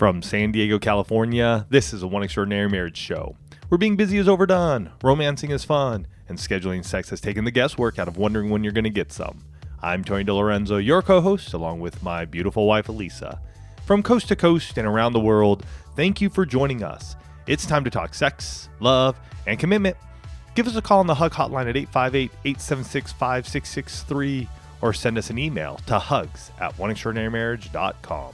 From San Diego, California, this is a One Extraordinary Marriage show, where being busy is overdone, romancing is fun, and scheduling sex has taken the guesswork out of wondering when you're going to get some. I'm Tony DeLorenzo, your co-host, along with my beautiful wife, Elisa. From coast to coast and around the world, thank you for joining us. It's time to talk sex, love, and commitment. Give us a call on the HUG hotline at 858-876-5663 or send us an email to hugs@oneextraordinarymarriage.com.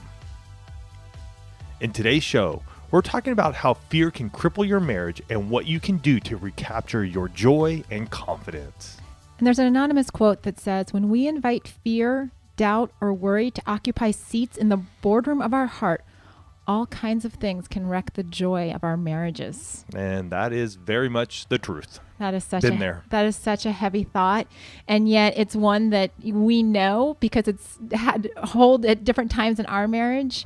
In today's show, we're talking about how fear can cripple your marriage and what you can do to recapture your joy and confidence. And there's an anonymous quote that says, when we invite fear, doubt, or worry to occupy seats in the boardroom of our heart, all kinds of things can wreck the joy of our marriages. And that is very much the truth. That is such That is such a heavy thought. And yet it's one that we know because it's had hold at different times in our marriage.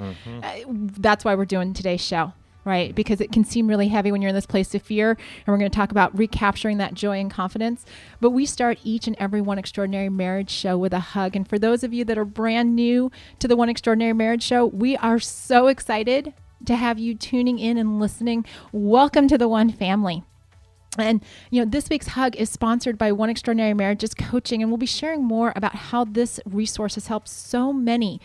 That's why we're doing today's show, right? Because it can seem really heavy when you're in this place of fear. And we're going to talk about recapturing that joy and confidence. But we start each and every One Extraordinary Marriage show with a hug. And for those of you that are brand new to the One Extraordinary Marriage show, we are so excited to have you tuning in and listening. Welcome to the One family. And, this week's hug is sponsored by One Extraordinary Marriages Coaching, and we'll be sharing more about how this resource has helped so many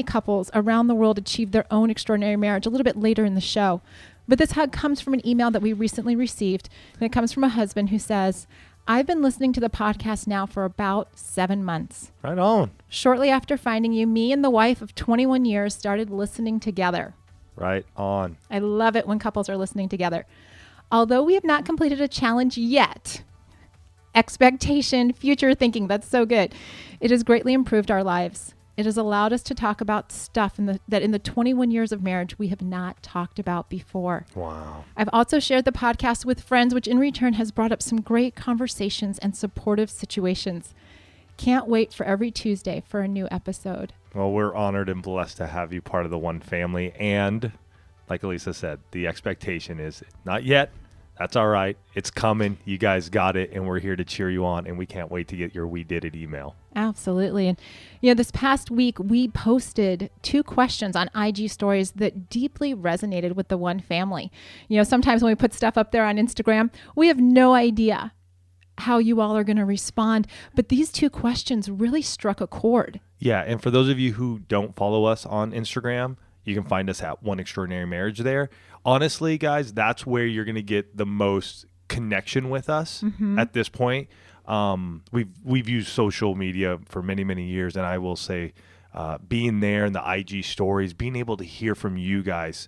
couples around the world achieve their own extraordinary marriage a little bit later in the show. But this hug comes from an email that we recently received, and it comes from a husband who says, I've been listening to the podcast now for about 7 months. Right on. Shortly after finding you, me and the wife of 21 years started listening together. Right on. I love it when couples are listening together. Although we have not completed a challenge yet, expectation, future thinking, that's so good. It has greatly improved our lives. It has allowed us to talk about stuff that in the 21 years of marriage we have not talked about before. Wow. I've also shared the podcast with friends, which in return has brought up some great conversations and supportive situations. Can't wait for every Tuesday for a new episode. Well, we're honored and blessed to have you part of the One family. And like Elisa said, the expectation is not yet. That's all right. It's coming. You guys got it. And we're here to cheer you on. And we can't wait to get your We Did It email. Absolutely. And, this past week, we posted 2 questions on IG stories that deeply resonated with the One family. Sometimes when we put stuff up there on Instagram, we have no idea how you all are going to respond. But these 2 questions really struck a chord. Yeah. And for those of you who don't follow us on Instagram, you can find us at One Extraordinary Marriage there. Honestly, guys, that's where you're going to get the most connection with us at this point. We've used social media for many, many years, and I will say being there in the IG stories, being able to hear from you guys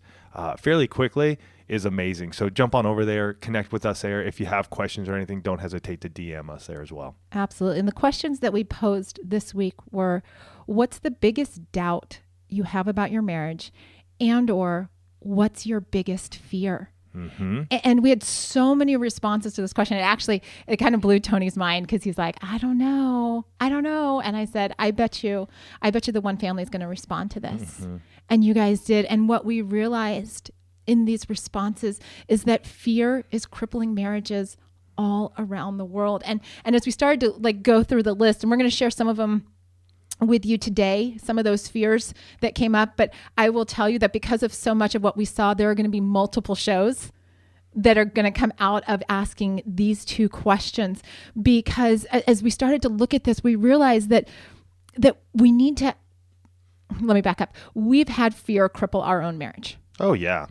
fairly quickly is amazing. So jump on over there, connect with us there. If you have questions or anything, don't hesitate to DM us there as well. Absolutely. And the questions that we posed this week were, what's the biggest doubt you have about your marriage, and or what's your biggest fear? And we had so many responses to this question. It kind of blew Tony's mind because he's like, I don't know. And I said, I bet you the One family is going to respond to this. And you guys did. And what we realized in these responses is that fear is crippling marriages all around the world. And as we started to go through the list, and we're going to share some of them with you today, some of those fears that came up. But I will tell you that because of so much of what we saw, there are going to be multiple shows that are going to come out of asking these 2 questions. Because as we started to look at this, we realized that we need to, let me back up. We've had fear cripple our own marriage. Oh, yeah.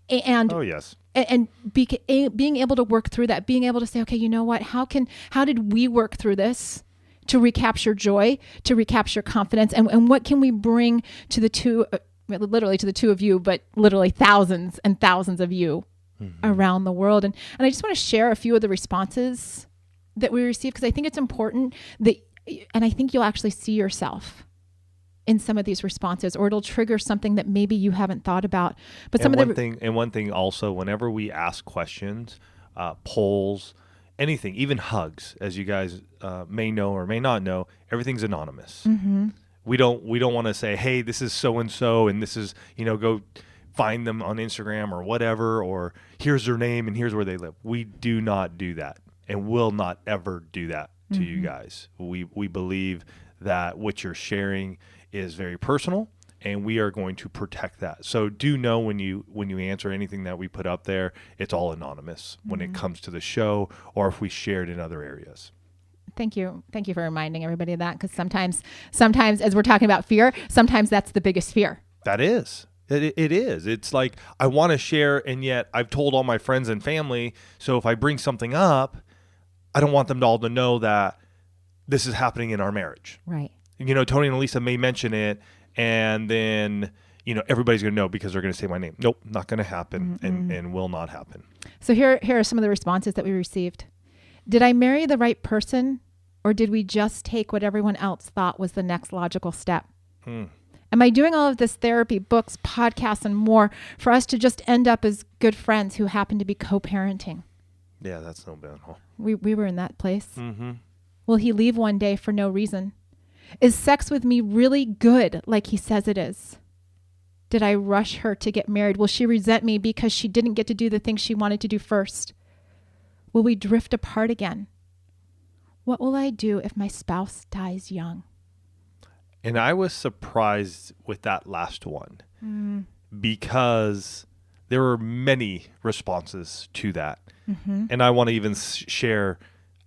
And oh, yes. And being able to work through that, being able to say, okay, you know what? How did we work through this to recapture joy, to recapture confidence, and what can we bring to literally to the 2 of you, but literally thousands and thousands of you around the world. And I just want to share a few of the responses that we received, because I think it's important and I think you'll actually see yourself in some of these responses, or it'll trigger something that maybe you haven't thought about. But one thing also, whenever we ask questions, polls, anything, even hugs, as you guys may know or may not know, everything's anonymous. We don't want to say, hey, this is so-and-so, and this is, go find them on Instagram or whatever, or here's their name and here's where they live. We do not do that and will not ever do that to you guys. We believe that what you're sharing is very personal and we are going to protect that. So do know when you answer anything that we put up there, it's all anonymous when it comes to the show or if we share it in other areas. Thank you for reminding everybody of that, because sometimes as we're talking about fear, sometimes that's the biggest fear. That is. It is. It's like I want to share, and yet I've told all my friends and family, so if I bring something up, I don't want them all to know that this is happening in our marriage. Right. Tony and Elisa may mention it, and then, everybody's going to know because they're going to say my name. Nope, not going to happen and will not happen. So here are some of the responses that we received. Did I marry the right person, or did we just take what everyone else thought was the next logical step? Am I doing all of this therapy, books, podcasts, and more for us to just end up as good friends who happen to be co-parenting? Yeah, that's no bad. Huh? We were in that place. Mm-hmm. Will he leave one day for no reason? Is sex with me really good like he says it is? Did I rush her to get married? Will she resent me because she didn't get to do the things she wanted to do first? Will we drift apart again? What will I do if my spouse dies young? And I was surprised with that last one because there were many responses to that. Mm-hmm. And I want to even share,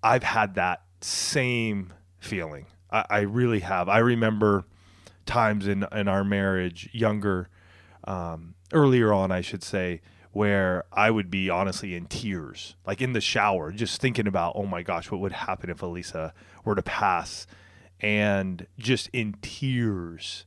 I've had that same feeling. I really have. I remember times in our marriage, earlier on, I should say, where I would be honestly in tears, like in the shower, just thinking about, oh my gosh, what would happen if Elisa were to pass? And just in tears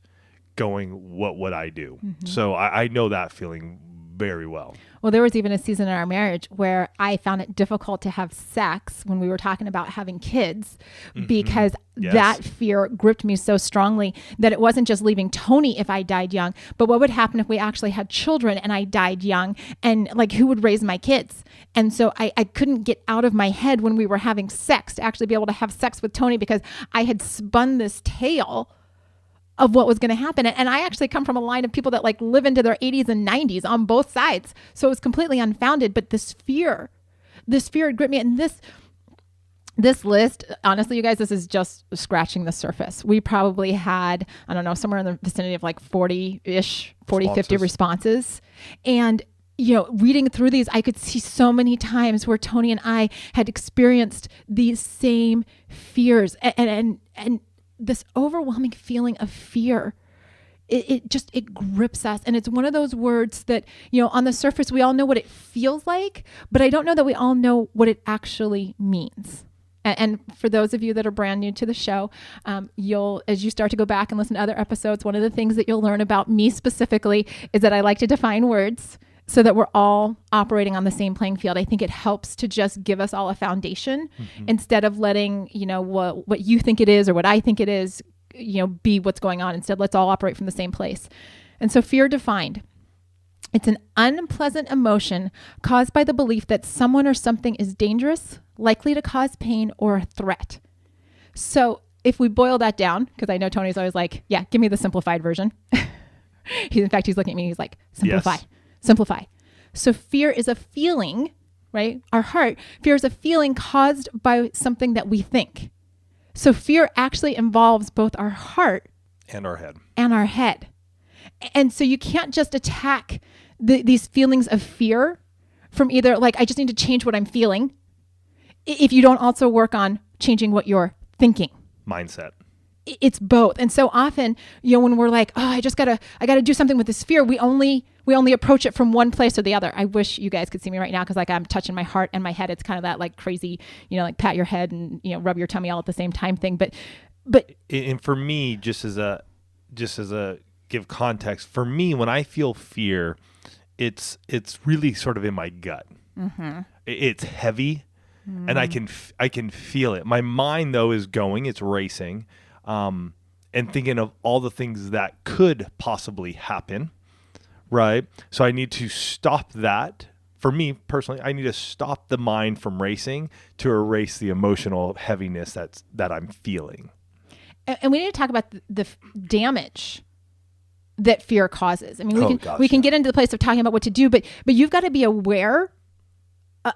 going, what would I do? Mm-hmm. So I know that feeling very well. Well, there was even a season in our marriage where I found it difficult to have sex when we were talking about having kids because that fear gripped me so strongly that it wasn't just leaving Tony if I died young, but what would happen if we actually had children and I died young, and like who would raise my kids? And so I couldn't get out of my head when we were having sex to actually be able to have sex with Tony because I had spun this tale of what was going to happen. And I actually come from a line of people that like live into their 80s and 90s on both sides. So it was completely unfounded. But this fear gripped me. And this list, honestly, you guys, this is just scratching the surface. We probably had, I don't know, somewhere in the vicinity of like 50 responses. And reading through these, I could see so many times where Tony and I had experienced these same fears and this overwhelming feeling of fear. It grips us. And it's one of those words that, on the surface, we all know what it feels like, but I don't know that we all know what it actually means. And for those of you that are brand new to the show, as you start to go back and listen to other episodes, one of the things that you'll learn about me specifically is that I like to define words so that we're all operating on the same playing field. I think it helps to just give us all a foundation instead of letting, what you think it is or what I think it is, be what's going on. Instead, let's all operate from the same place. And so fear defined. It's an unpleasant emotion caused by the belief that someone or something is dangerous, likely to cause pain, or a threat. So if we boil that down, because I know Tony's always like, yeah, give me the simplified version. In fact, he's looking at me and he's like, simplify. Yes. Simplify. So fear is a feeling, right? Our heart, fear is a feeling caused by something that we think. So fear actually involves both our heart and our head. And so you can't just attack these feelings of fear from either like, I just need to change what I'm feeling, if you don't also work on changing what you're thinking. Mindset. It's both. And so often, when we're like, oh, I gotta do something with this fear, we only approach it from one place or the other. I wish you guys could see me right now because like I'm touching my heart and my head. It's kind of that like crazy, like pat your head and, rub your tummy all at the same time thing. But and for me, just as a give context, for me, when I feel fear, it's really sort of in my gut. Mm-hmm. It's heavy and I can feel it. My mind though is going, it's racing. And thinking of all the things that could possibly happen, right? So I need to stop that. For me personally, I need to stop the mind from racing to erase the emotional heaviness that I'm feeling. And we need to talk about the damage that fear causes. I mean, we can get into the place of talking about what to do, but you've got to be aware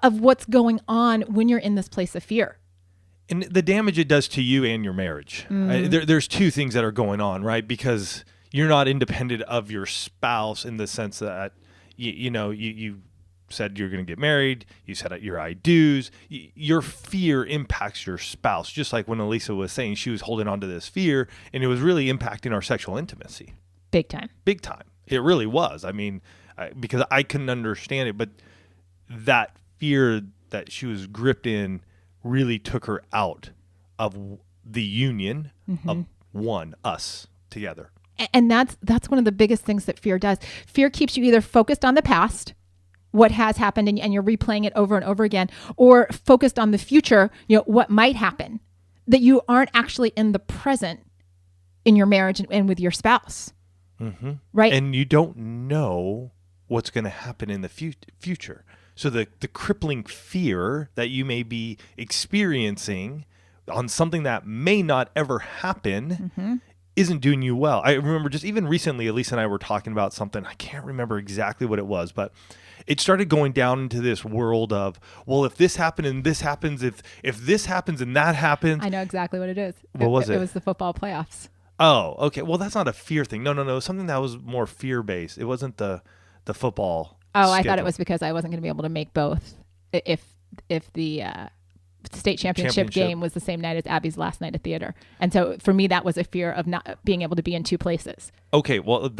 of what's going on when you're in this place of fear. And the damage it does to you and your marriage. There's two things that are going on, right? Because, you're not independent of your spouse in the sense that, you said you're going to get married, you set out your I do's, your fear impacts your spouse. Just like when Elisa was saying, she was holding on to this fear, and it was really impacting our sexual intimacy. Big time. Big time. It really was. I mean, because I couldn't understand it, but that fear that she was gripped in really took her out of the union of us together. And that's one of the biggest things that fear does. Fear keeps you either focused on the past, what has happened, and you're replaying it over and over again, or focused on the future, what might happen, that you aren't actually in the present in your marriage and with your spouse. Mm-hmm. Right. And you don't know what's going to happen in the future. So the crippling fear that you may be experiencing on something that may not ever happen isn't doing you well. I remember just even recently, Elisa and I were talking about something. I can't remember exactly what it was, but it started going down into this world of, well, if this happened and this happens, if this happens and that happens. I know exactly what it is. What was it? It was the football playoffs. Oh, okay. Well, that's not a fear thing. No. Something that was more fear-based. It wasn't the football schedule. I thought it was because I wasn't going to be able to make both if the state championship game was the same night as Abby's last night at theater. And so for me, that was a fear of not being able to be in two places. Okay. Well,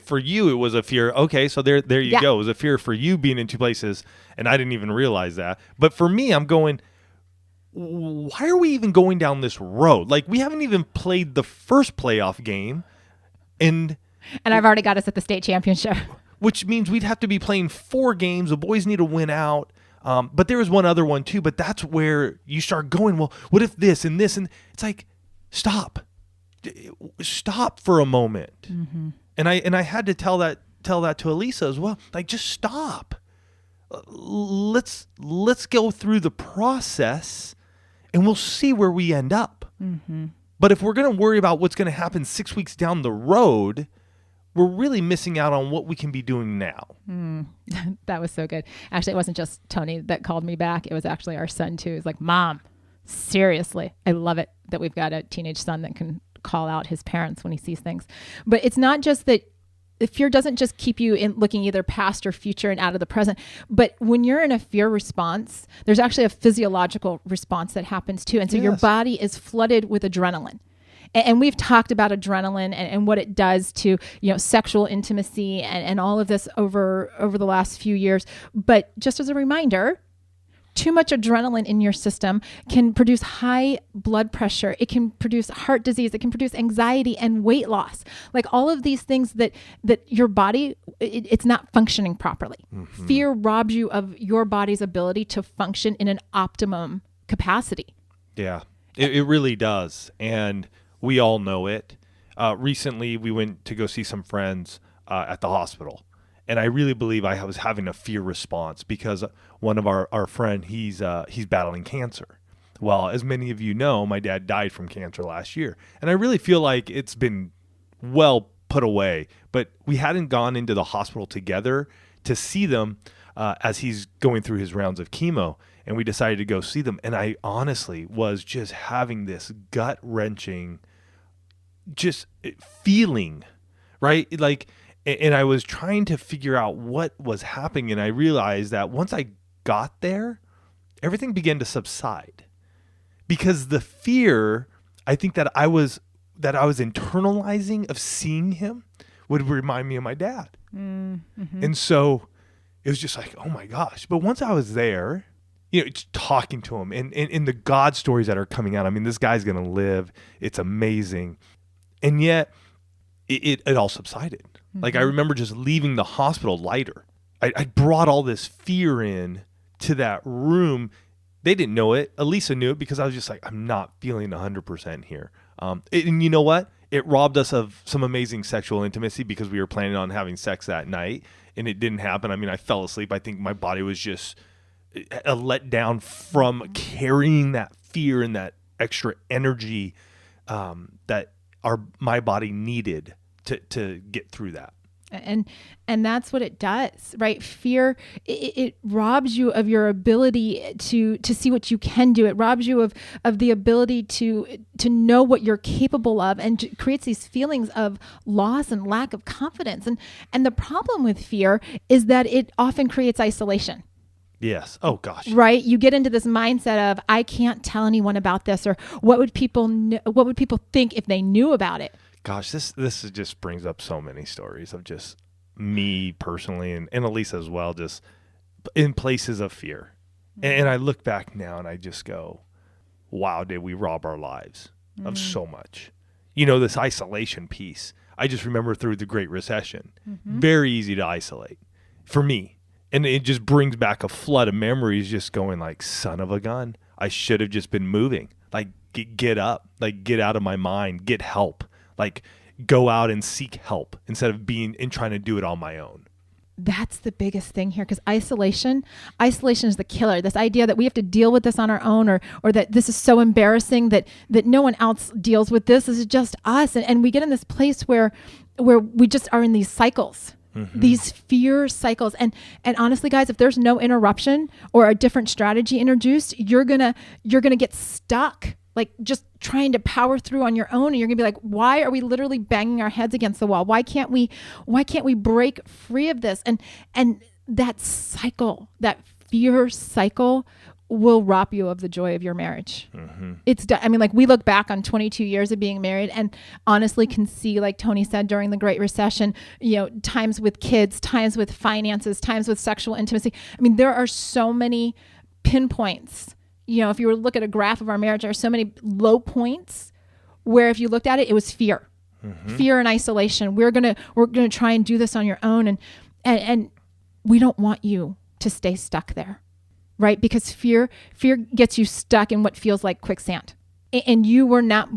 for you, it was a fear. Okay. So there you go. It was a fear for you being in two places. And I didn't even realize that. But for me, I'm going, why are we even going down this road? Like, we haven't even played the first playoff game. And I've already got us at the state championship. Which means we'd have to be playing 4 games. The boys need to win out. But there was one other one too. But that's where you start going, well, what if this and this? And it's like, stop for a moment. Mm-hmm. And I had to tell that to Elisa as well. Like, just stop. Let's go through the process, and we'll see where we end up. Mm-hmm. But if we're going to worry about what's going to happen 6 weeks down the road, we're really missing out on what we can be doing now. That was so good. Actually, it wasn't just Tony that called me back. It was actually our son too. He's like, Mom, seriously. I love it that we've got a teenage son that can call out his parents when he sees things. But it's not just that. Fear doesn't just keep you in looking either past or future and out of the present. But when you're in a fear response, there's actually a physiological response that happens too. And so your body is flooded with adrenaline. And we've talked about adrenaline and what it does to, sexual intimacy and all of this over the last few years. But just as a reminder, too much adrenaline in your system can produce high blood pressure. It can produce heart disease. It can produce anxiety and weight loss. Like all of these things that your body, it's not functioning properly. Mm-hmm. Fear robs you of your body's ability to function in an optimum capacity. Yeah, it really does. And we all know it. Recently, we went to go see some friends at the hospital. And I really believe I was having a fear response because one of our friend, he's battling cancer. Well, as many of you know, my dad died from cancer last year. And I really feel like it's been well put away. But we hadn't gone into the hospital together to see them as he's going through his rounds of chemo. And we decided to go see them. And I honestly was just having this gut-wrenching just feeling, right? Like, and I was trying to figure out what was happening, and I realized that once I got there, everything began to subside. Because the fear, I think that I was internalizing of seeing him would remind me of my dad. Mm-hmm. And so it was just like, oh my gosh. But once I was there, it's talking to him and the God stories that are coming out. I mean, this guy's going to live. It's amazing. And yet it all subsided. Mm-hmm. Like I remember just leaving the hospital lighter. I brought all this fear in to that room. They didn't know it. Elisa knew it because I was just like, I'm not feeling 100% here. And you know what? It robbed us of some amazing sexual intimacy because we were planning on having sex that night and it didn't happen. I mean, I fell asleep. I think my body was just a letdown from carrying that fear and that extra energy that my body needed to get through that. And that's what it does, right? Fear, it robs you of your ability to see what you can do. It robs you of the ability to know what you're capable of, and creates these feelings of loss and lack of confidence. And the problem with fear is that it often creates isolation. Yes. Oh gosh. Right? You get into this mindset of, I can't tell anyone about this, or what would people think if they knew about it? Gosh, this just brings up so many stories of just me personally and Elisa as well, just in places of fear. And I look back now and I just go, wow, did we rob our lives of so much? This isolation piece. I just remember through the Great Recession, very easy to isolate for me. And it just brings back a flood of memories, just going like, son of a gun, I should have just been moving. Like, get up, like get out of my mind, get help. Like, go out and seek help instead of being and trying to do it on my own. That's the biggest thing here, because isolation is the killer. This idea that we have to deal with this on our own, or that this is so embarrassing that no one else deals with this. This is just us. And we get in this place where we just are in these cycles, these fear cycles. And honestly, guys, if there's no interruption or a different strategy introduced, you're gonna get stuck, like just trying to power through on your own. And you're gonna be like, why are we literally banging our heads against the wall? Why can't we break free of this? And that cycle, that fear cycle, will rob you of the joy of your marriage. Like, we look back on 22 years of being married and honestly can see, like Tony said, during the Great Recession, times with kids, times with finances, times with sexual intimacy. I mean, there are so many pinpoints. If you were to look at a graph of our marriage, there are so many low points where if you looked at it, it was fear, fear and isolation. We're going to try and do this on your own. And we don't want you to stay stuck there, right? Because fear gets you stuck in what feels like quicksand. And you were not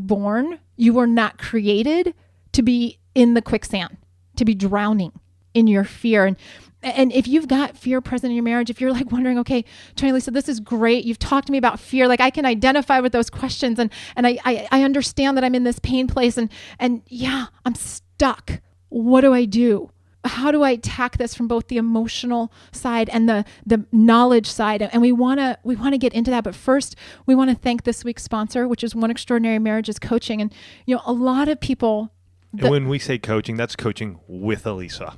created to be in the quicksand, to be drowning in your fear. And if you've got fear present in your marriage, if you're like wondering, okay, Tony, Lisa, this is great. You've talked to me about fear. Like, I can identify with those questions, and I understand that I'm in this pain place, and yeah, I'm stuck. What do I do? How do I attack this from both the emotional side and the knowledge side? And we want to get into that. But first, we want to thank this week's sponsor, which is One Extraordinary Marriages Coaching. And a lot of people. And when we say coaching, that's coaching with Elisa.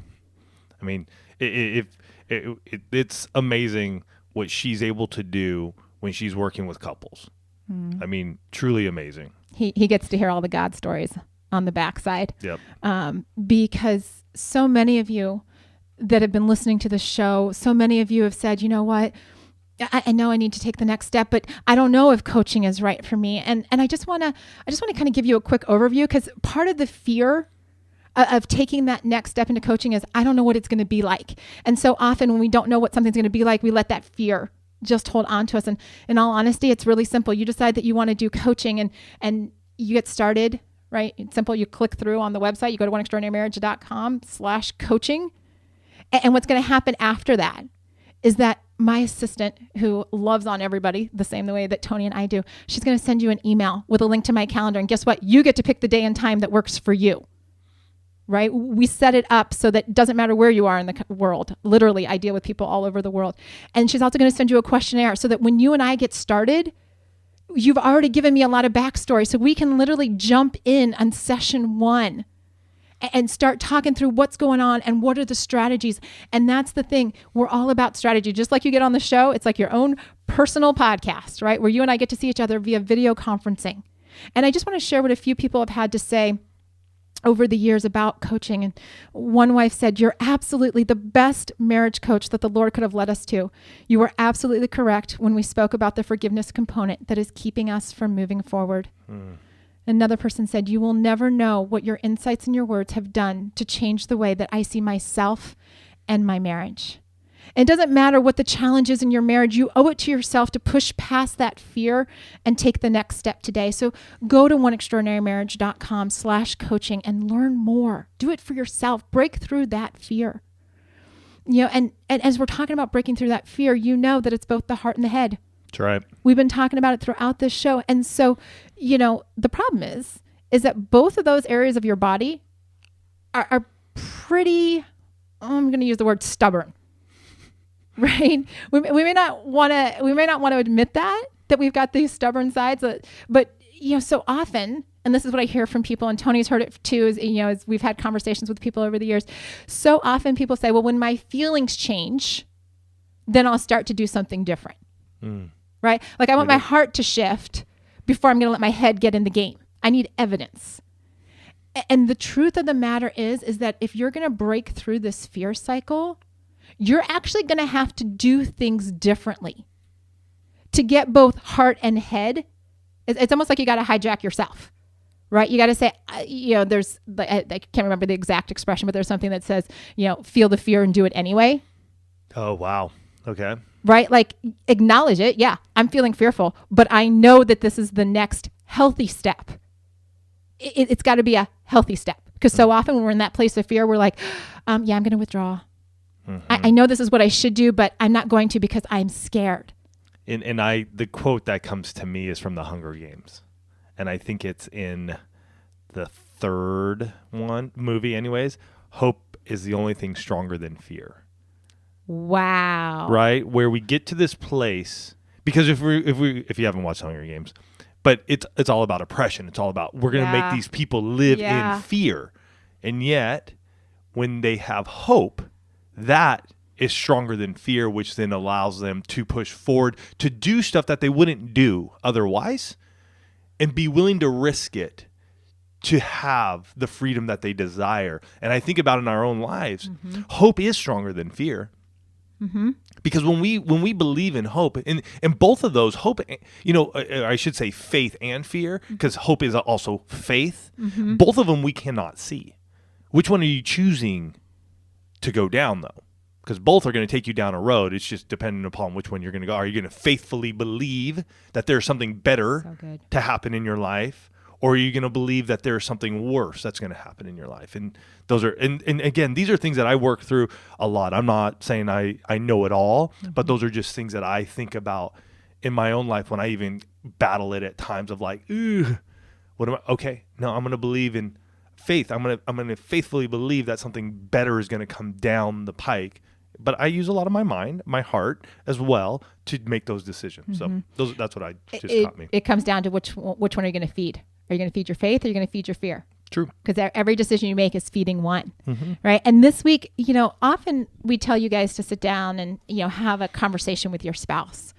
I mean, it's amazing what she's able to do when she's working with couples. I mean, truly amazing. He gets to hear all the God stories on the backside. Yep. Because so many of you that have been listening to the show, so many of you have said, you know what, I know I need to take the next step, but I don't know if coaching is right for me. And I just want to kind of give you a quick overview, because part of the fear of taking that next step into coaching is, I don't know what it's going to be like. And so often when we don't know what something's going to be like, we let that fear just hold on to us. And in all honesty, it's really simple. You decide that you want to do coaching and you get started, right? It's simple. You click through on the website, you go to oneextraordinarymarriage.com/coaching. And what's going to happen after that is that my assistant, who loves on everybody the same way that Tony and I do, she's going to send you an email with a link to my calendar. And guess what? You get to pick the day and time that works for you. Right? We set it up so that it doesn't matter where you are in the world. Literally, I deal with people all over the world. And she's also going to send you a questionnaire so that when you and I get started, you've already given me a lot of backstory. So we can literally jump in on session 1 and start talking through what's going on and what are the strategies. And that's the thing. We're all about strategy. Just like you get on the show, it's like your own personal podcast, right? Where you and I get to see each other via video conferencing. And I just want to share what a few people have had to say over the years about coaching. And one wife said, "You're absolutely the best marriage coach that the Lord could have led us to. You were absolutely correct when we spoke about the forgiveness component that is keeping us from moving forward." Another person said, "You will never know what your insights and your words have done to change the way that I see myself and my marriage." It doesn't matter what the challenge is in your marriage. You owe it to yourself to push past that fear and take the next step today. So go to oneextraordinarymarriage.com/coaching and learn more. Do it for yourself. Break through that fear. And as we're talking about breaking through that fear, you know that it's both the heart and the head. That's right. We've been talking about it throughout this show. And so, the problem is that both of those areas of your body are pretty, I'm going to use the word stubborn, right? We may not want to admit that we've got these stubborn sides, but so often, and this is what I hear from people, and Tony's heard it too, as we've had conversations with people over the years. So often people say, well, when my feelings change, then I'll start to do something different, right? Like I want my heart to shift before I'm going to let my head get in the game. I need evidence. And the truth of the matter is that if you're going to break through this fear cycle, you're actually going to have to do things differently to get both heart and head. It's almost like you got to hijack yourself, right? You got to say, there's, I can't remember the exact expression, but there's something that says, feel the fear and do it anyway. Oh, wow. Okay. Right? Like acknowledge it. Yeah, I'm feeling fearful, but I know that this is the next healthy step. It's got to be a healthy step, because so often when we're in that place of fear, we're like, I'm going to withdraw. I know this is what I should do, but I'm not going to because I'm scared. And the quote that comes to me is from the Hunger Games. And I think it's in the third movie anyways. Hope is the only thing stronger than fear. Wow. Right? Where we get to this place, because if you haven't watched Hunger Games, but it's all about oppression. It's all about, we're going to make these people live in fear. And yet, when they have hope, that is stronger than fear, which then allows them to push forward to do stuff that they wouldn't do otherwise and be willing to risk it to have the freedom that they desire. And I think about in our own lives, hope is stronger than fear. Because when we believe in hope, and both of those, hope, I should say faith and fear, because hope is also faith. Both of them we cannot see. Which one are you choosing to go down, though? Because both are going to take you down a road. It's just dependent upon which one you're going to go. Are you going to faithfully believe that there's something better to happen in your life? Or are you going to believe that there's something worse that's going to happen in your life? And those are, and again, these are things that I work through a lot. I'm not saying I know it all, but those are just things that I think about in my own life when I even battle it at times of like, what am I? Okay, no, I'm going to believe in faith. I'm going to faithfully believe that something better is going to come down the pike. But I use a lot of my mind, my heart as well to make those decisions. So that's what taught me. It comes down to which one are you going to feed? Are you going to feed your faith or are you going to feed your fear? True. Because every decision you make is feeding one, right? And this week, often we tell you guys to sit down and, have a conversation with your spouse.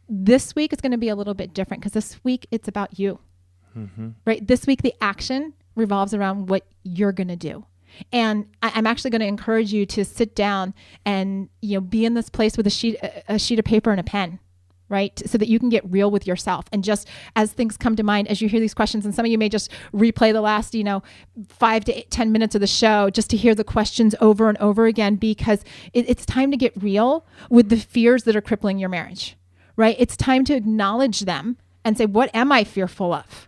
This week is going to be a little bit different because this week it's about you, right? This week, the action revolves around what you're going to do. And I'm actually going to encourage you to sit down and, be in this place with a sheet of paper and a pen, right? So that you can get real with yourself. And just as things come to mind, as you hear these questions, and some of you may just replay the last, 5 to 10 minutes of the show just to hear the questions over and over again, because it's time to get real with the fears that are crippling your marriage, right? It's time to acknowledge them and say, what am I fearful of?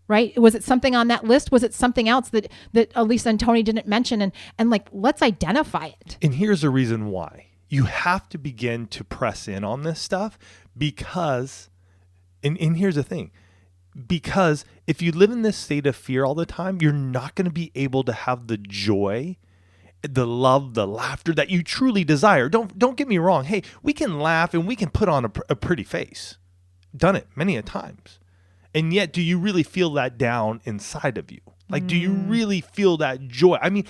Right? Was it something on that list? Was it something else that Elisa and Tony didn't mention? And let's identify it. And here's the reason why. You have to begin to press in on this stuff because, and here's the thing, because if you live in this state of fear all the time, you're not going to be able to have the joy, the love, the laughter that you truly desire. Don't get me wrong. Hey, we can laugh and we can put on a pretty face. Done it many a times. And yet, do you really feel that down inside of you? Like, do you really feel that joy? I mean,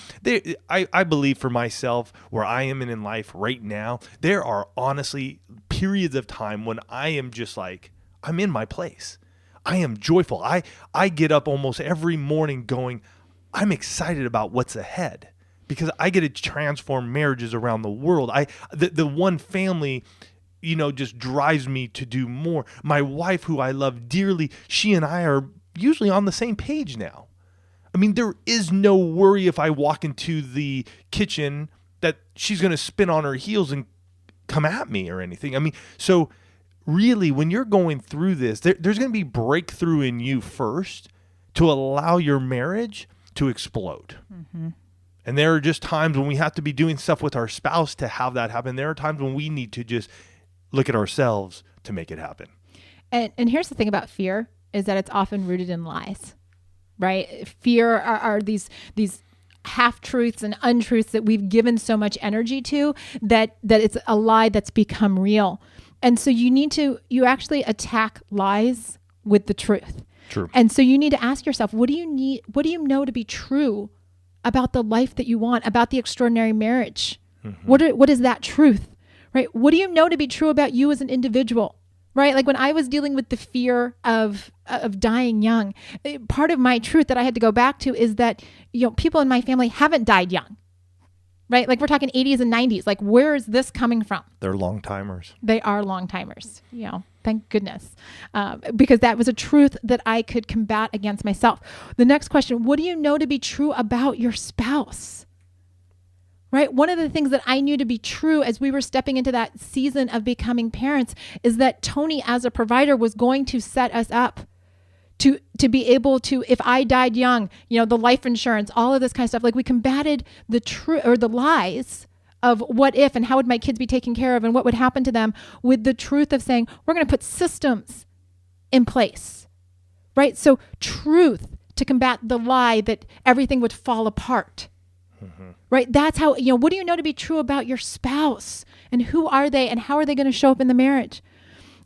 I believe for myself, where I am in life right now, there are honestly periods of time when I am just like, I'm in my place. I am joyful. I get up almost every morning going, I'm excited about what's ahead because I get to transform marriages around the world. The one family just drives me to do more. My wife, who I love dearly, she and I are usually on the same page now. I mean, there is no worry if I walk into the kitchen that she's going to spin on her heels and come at me or anything. I mean, so really, when you're going through this, there's going to be breakthrough in you first to allow your marriage to explode. And there are just times when we have to be doing stuff with our spouse to have that happen. There are times when we need to just look at ourselves to make it happen. And here's the thing about fear is that it's often rooted in lies, right? Fear are these half-truths and untruths that we've given so much energy to that it's a lie that's become real. And so you actually attack lies with the truth. True. And so you need to ask yourself, what do you know to be true about the life that you want, about the extraordinary marriage? What is that truth, right? What do you know to be true about you as an individual, right? Like when I was dealing with the fear of dying young, part of my truth that I had to go back to is that, people in my family haven't died young, right? Like we're talking 80s and 90s. Like where is this coming from? They're long timers. They are long timers, thank goodness, because that was a truth that I could combat against myself. The next question, what do you know to be true about your spouse? Right? One of the things that I knew to be true as we were stepping into that season of becoming parents is that Tony as a provider was going to set us up to be able to, if I died young, the life insurance, all of this kind of stuff. Like we combated the truth or the lies of what if and how would my kids be taken care of and what would happen to them with the truth of saying, we're going to put systems in place, right? So truth to combat the lie that everything would fall apart, right? That's how, what do you know to be true about your spouse and who are they and how are they going to show up in the marriage?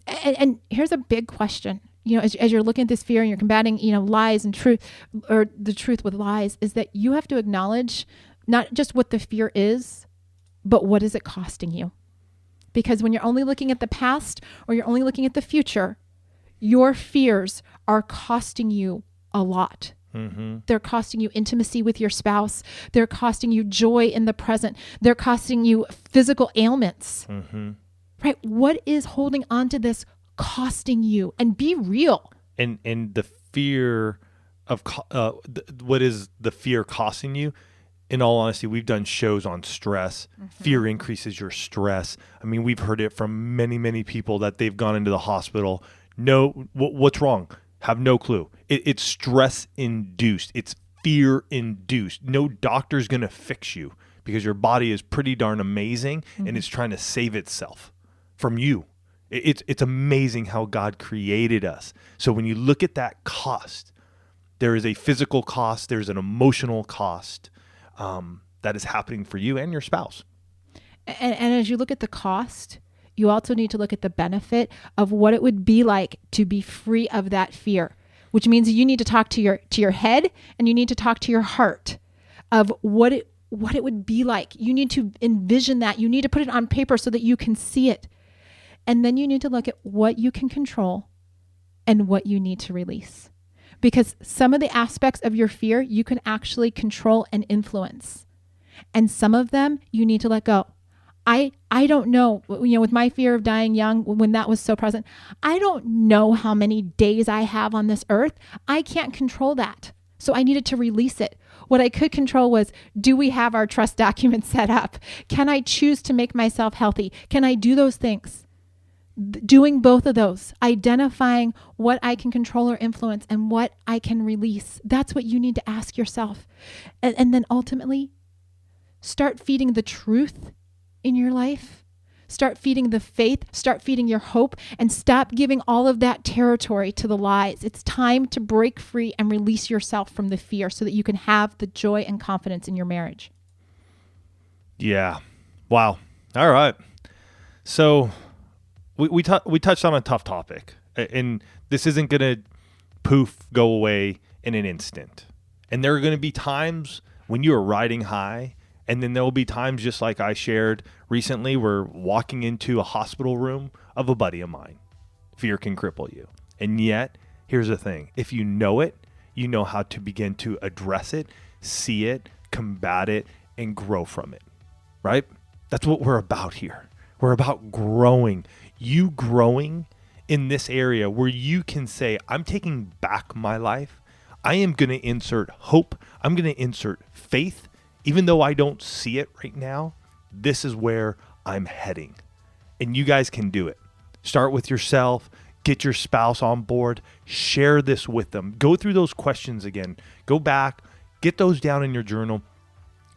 And here's a big question, as you're looking at this fear and you're combating, lies and truth or the truth with lies, is that you have to acknowledge not just what the fear is, but what is it costing you? Because when you're only looking at the past or you're only looking at the future, your fears are costing you a lot. They're costing you intimacy with your spouse. They're costing you joy in the present. They're costing you physical ailments, right? What is holding on to this costing you? And be real. And the fear of what is the fear costing you? In all honesty, we've done shows on stress. Fear increases your stress. I mean, we've heard it from many, many people that they've gone into the hospital. No, what's wrong? Have no clue. It's stress induced. It's fear induced. No doctor's going to fix you because your body is pretty darn amazing and it's trying to save itself from you. It's amazing how God created us. So when you look at that cost, there is a physical cost. There's an emotional cost that is happening for you and your spouse. And as you look at the cost, you also need to look at the benefit of what it would be like to be free of that fear, which means you need to talk to your head and you need to talk to your heart of what it would be like. You need to envision that. You need to put it on paper so that you can see it. And then you need to look at what you can control and what you need to release. Because some of the aspects of your fear you can actually control and influence. And some of them you need to let go. I don't know, with my fear of dying young, when that was so present, I don't know how many days I have on this earth. I can't control that. So I needed to release it. What I could control was, do we have our trust documents set up? Can I choose to make myself healthy? Can I do those things? Doing both of those, identifying what I can control or influence and what I can release. That's what you need to ask yourself. And then ultimately, start feeding the truth in your life. Start feeding the faith, start feeding your hope, and stop giving all of that territory to the lies. It's time to break free and release yourself from the fear so that you can have the joy and confidence in your marriage. Yeah. Wow. All right. So we touched on a tough topic, and this isn't going to go away in an instant. And there are going to be times when you are riding high, and then there will be times, just like I shared recently, where walking into a hospital room of a buddy of mine, fear can cripple you. And yet, here's the thing. If you know it, you know how to begin to address it, see it, combat it, and grow from it, right? That's what we're about here. We're about growing. You growing in this area where you can say, I'm taking back my life. I am going to insert hope. I'm going to insert faith. Even though I don't see it right now, this is where I'm heading. And you guys can do it. Start with yourself. Get your spouse on board. Share this with them. Go through those questions again. Go back. Get those down in your journal.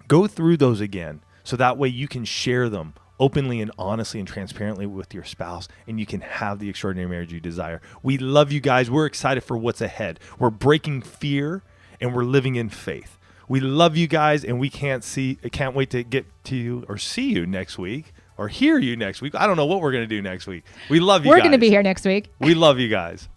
Go through those again. So that way you can share them openly and honestly and transparently with your spouse, and you can have the extraordinary marriage you desire. We love you guys. We're excited for what's ahead. We're breaking fear and we're living in faith. We love you guys, and we can't wait to get to you or see you next week or hear you next week. I don't know what we're going to do next week. We love you guys. We're going to be here next week. We love you guys.